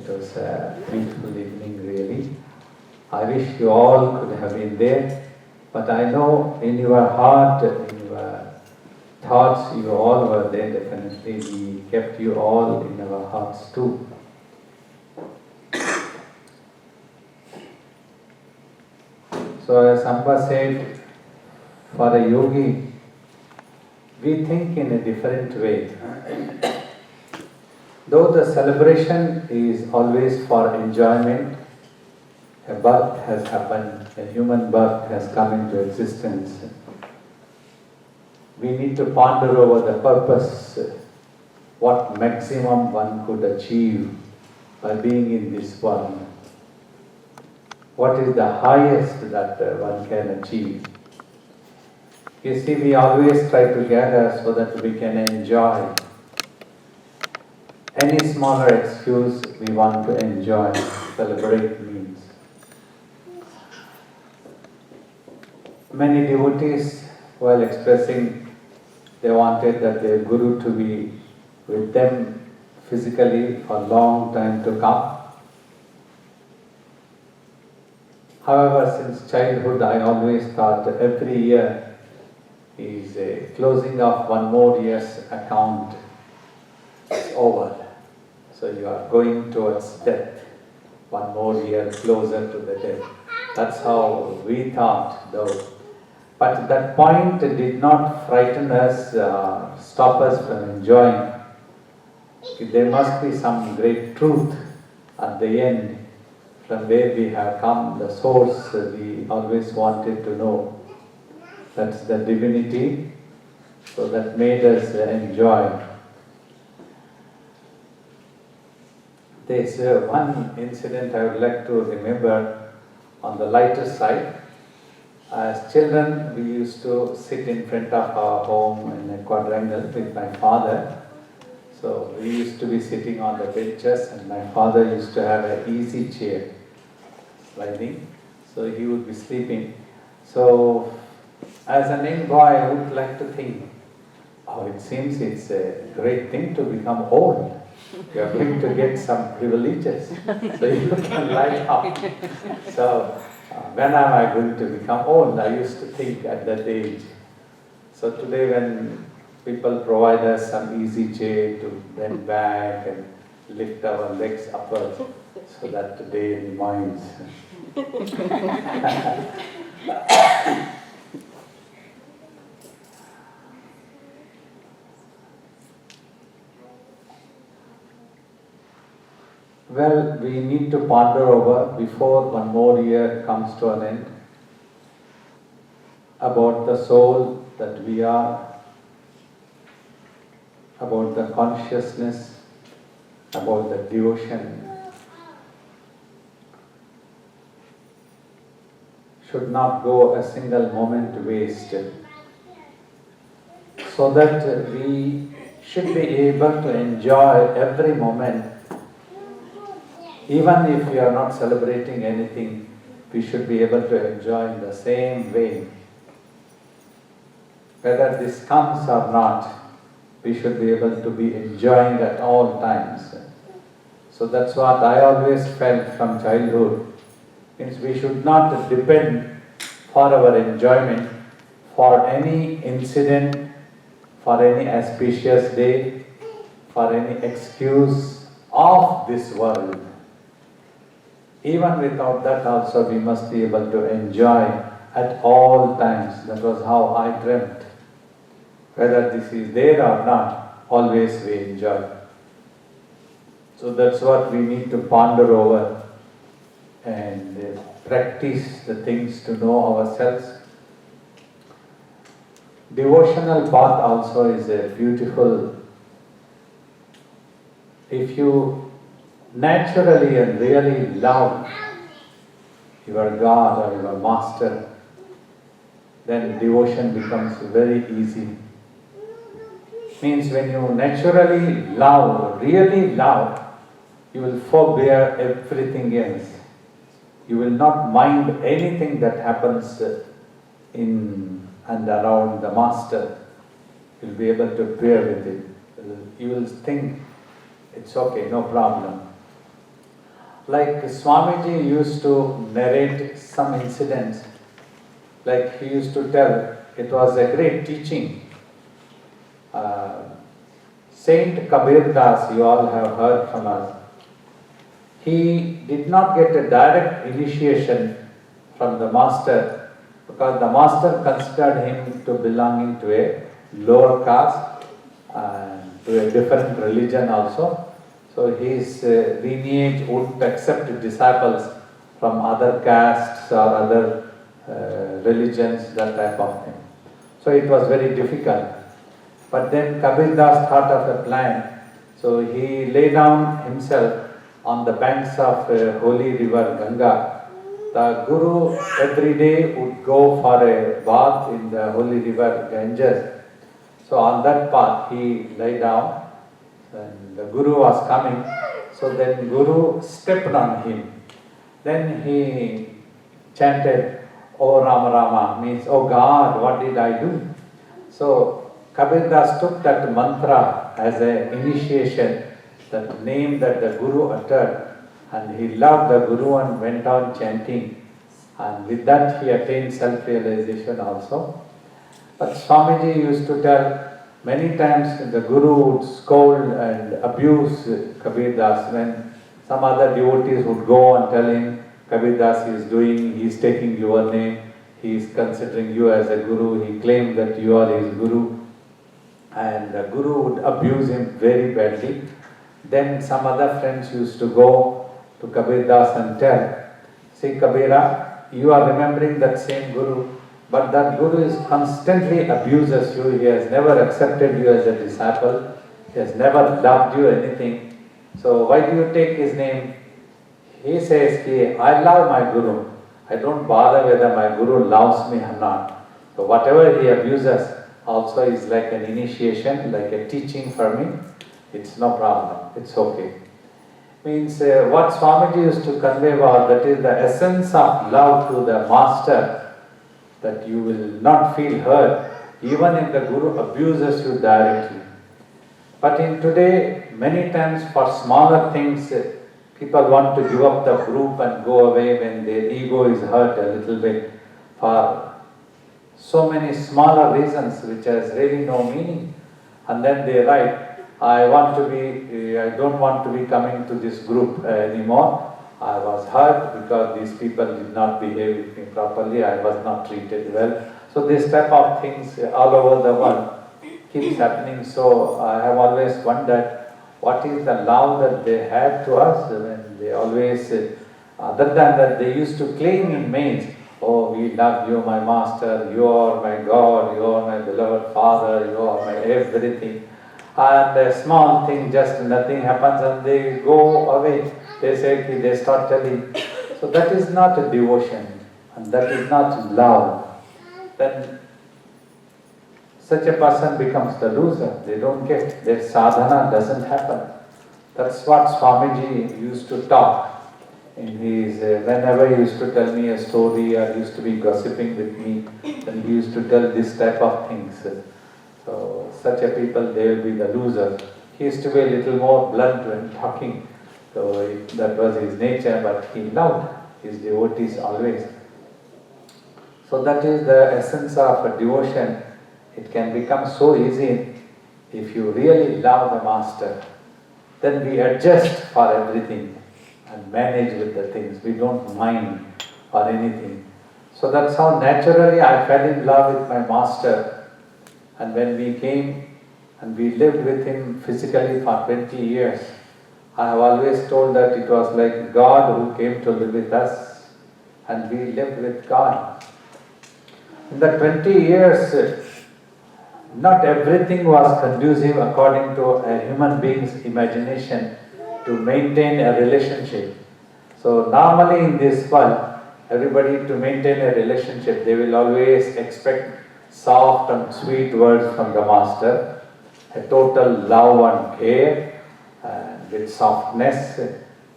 It was a beautiful evening, really. I wish you all could have been there, but I know in your heart, in your thoughts, you all were there definitely. We kept you all in our hearts too. So as Amba said, for a yogi, we think in a different way. Though the celebration is always for enjoyment, a birth has happened, a human birth has come into existence. We need to ponder over the purpose, what maximum one could achieve by being in this world. What is the highest that one can achieve? You see, we always try to gather so that we can enjoy. Any smaller excuse we want to enjoy, celebrate means. Many devotees, while expressing, they wanted that their Guru to be with them physically for a long time to come. However, since childhood, I always thought that every year is a closing of one more year's account. It's over. So you are going towards death, one more year closer to the death. That's how we thought, though. But that point did not frighten us, stop us from enjoying. There must be some great truth at the end, from where we have come, the source we always wanted to know. That's the divinity, so that made us enjoy. There's one incident I would like to remember on the lighter side. As children, we used to sit in front of our home in a quadrangle with my father. So we used to be sitting on the benches, and my father used to have an easy chair, sliding, so he would be sleeping. So as a young boy, I would like to think, oh, it seems it's a great thing to become old. You are going to get some privileges, so you can lie down. So when am I going to become old? I used to think at that age. So today when people provide us some easy chair to bend back and lift our legs upwards, so that the day reminds. Well, we need to ponder over, before one more year comes to an end, about the soul that we are, about the consciousness, about the devotion. Should not go a single moment wasted. So that we should be able to enjoy every moment. Even if we are not celebrating anything, we should be able to enjoy in the same way. Whether this comes or not, we should be able to be enjoying at all times. So that's what I always felt from childhood. Means we should not depend for our enjoyment for any incident, for any auspicious day, for any excuse of this world. Even without that also we must be able to enjoy at all times. That was how I dreamt. Whether this is there or not, always we enjoy. So that's what we need to ponder over and practice the things to know ourselves. Devotional path also is a beautiful. If you naturally and really love your God or your Master, then devotion becomes very easy. Means when you naturally love, really love, you will forbear everything else. You will not mind anything that happens in and around the Master. You will be able to bear with it. You will think, it's okay, no problem. Like Swamiji used to narrate some incidents, like he used to tell, it was a great teaching. Saint Kabir Das, you all have heard from us. He did not get a direct initiation from the master because the master considered him to belonging to a lower caste and to a different religion also. So his lineage wouldn't accept disciples from other castes or other religions, that type of thing. So it was very difficult. But then Kabir Das thought of a plan. So he lay down himself on the banks of holy river Ganga. The Guru every day would go for a bath in the holy river Ganges. So on that path he lay down and the Guru was coming. So then Guru stepped on him. Then he chanted, "O Rama Rama," means, "Oh God, what did I do?" So Kabir Das took that mantra as an initiation, that name that the Guru uttered, and he loved the Guru and went on chanting. And with that he attained self-realization also. But Swamiji used to tell, many times the Guru would scold and abuse Kabir Das when some other devotees would go and tell him, Kabir Das he is taking your name, he is considering you as a Guru, he claimed that you are his Guru. And the Guru would abuse him very badly. Then some other friends used to go to Kabir Das and tell, "See Kabira, you are remembering that same Guru, but that Guru is constantly abuses you, he has never accepted you as a disciple, he has never loved you anything. So why do you take his name?" He says, "I love my Guru. I don't bother whether my Guru loves me or not. So whatever he abuses also is like an initiation, like a teaching for me. It's no problem, it's okay." Means what Swamiji used to convey was, that is the essence of love to the master, that you will not feel hurt even if the Guru abuses you directly. But in today, many times for smaller things, people want to give up the group and go away when their ego is hurt a little bit for so many smaller reasons which has really no meaning. And then they write, I don't want to be coming to this group anymore. I was hurt because these people did not behave with me properly, I was not treated well. So this type of things all over the world keeps happening. So I have always wondered, what is the love that they had to us when they always, other than that, they used to claim in mails, "Oh, we love you, my master, you are my God, you are my beloved father, you are my everything." And a small thing, just nothing happens and they go away. They start telling. So that is not a devotion and that is not love. Then such a person becomes the loser. They don't get, their sadhana doesn't happen. That's what Swamiji used to talk. In his, whenever he used to tell me a story or used to be gossiping with me, then he used to tell this type of things. So such a people, they will be the loser. He used to be a little more blunt when talking. So that was his nature, but he loved his devotees always. So that is the essence of a devotion. It can become so easy if you really love the master. Then we adjust for everything and manage with the things. We don't mind or anything. So that's how naturally I fell in love with my master. And when we came and we lived with him physically for 20 years, I have always told that it was like God who came to live with us and we lived with God. In the 20 years, not everything was conducive according to a human being's imagination to maintain a relationship. So normally in this world, everybody to maintain a relationship, they will always expect soft and sweet words from the master, a total love and care, and with softness,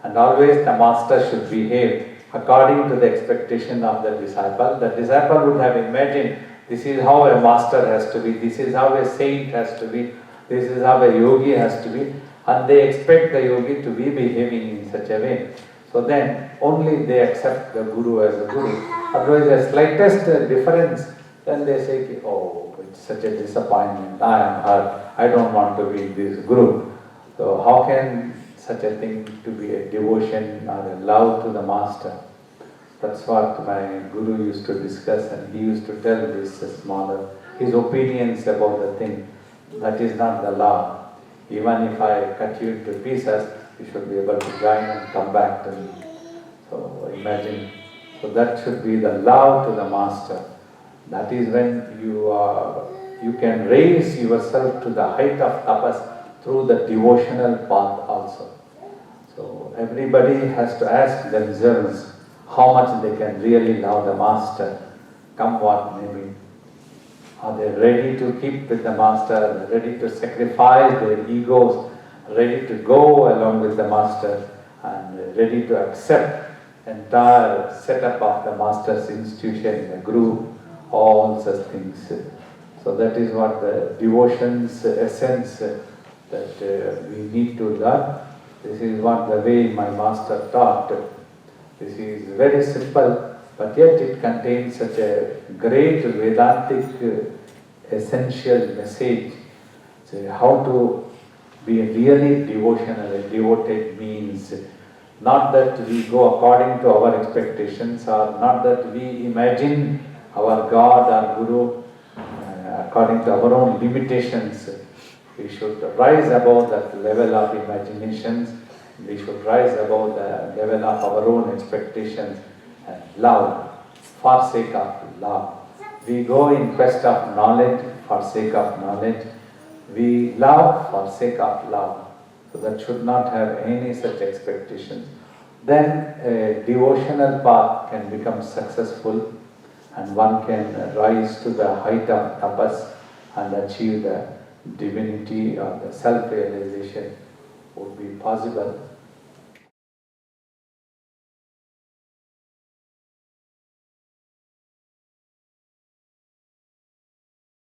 and always the master should behave according to the expectation of the disciple. The disciple would have imagined, this is how a master has to be, this is how a saint has to be, this is how a yogi has to be, and they expect the yogi to be behaving in such a way. So then only they accept the Guru as a Guru. Otherwise, the slightest difference, then they say, oh, it's such a disappointment, I am hurt, I don't want to be in this group. So how can such a thing to be a devotion or a love to the Master? That's what my Guru used to discuss, and he used to tell this smaller, his opinions about the thing. That is not the law. Even if I cut you into pieces, you should be able to join and come back to me. So imagine, so that should be the love to the Master. That is when you can raise yourself to the height of tapas through the devotional path also. So everybody has to ask themselves how much they can really love the Master, come what may be. Are they ready to keep with the Master, ready to sacrifice their egos, ready to go along with the Master, and ready to accept entire setup of the Master's institution, the group, all such things. So that is what the devotion's essence that we need to learn. This is what the way my Master taught. This is very simple, but yet it contains such a great Vedantic essential message. So how to be really devotional. Devoted means not that we go according to our expectations, or not that we imagine our God or Guru according to our own limitations. We should rise above that level of imaginations. We should rise above the level of our own expectations and love, for sake of love. We go in quest of knowledge for sake of knowledge. We love for sake of love. So that should not have any such expectations. Then a devotional path can become successful, and one can rise to the height of tapas and achieve the divinity or the self-realization would be possible.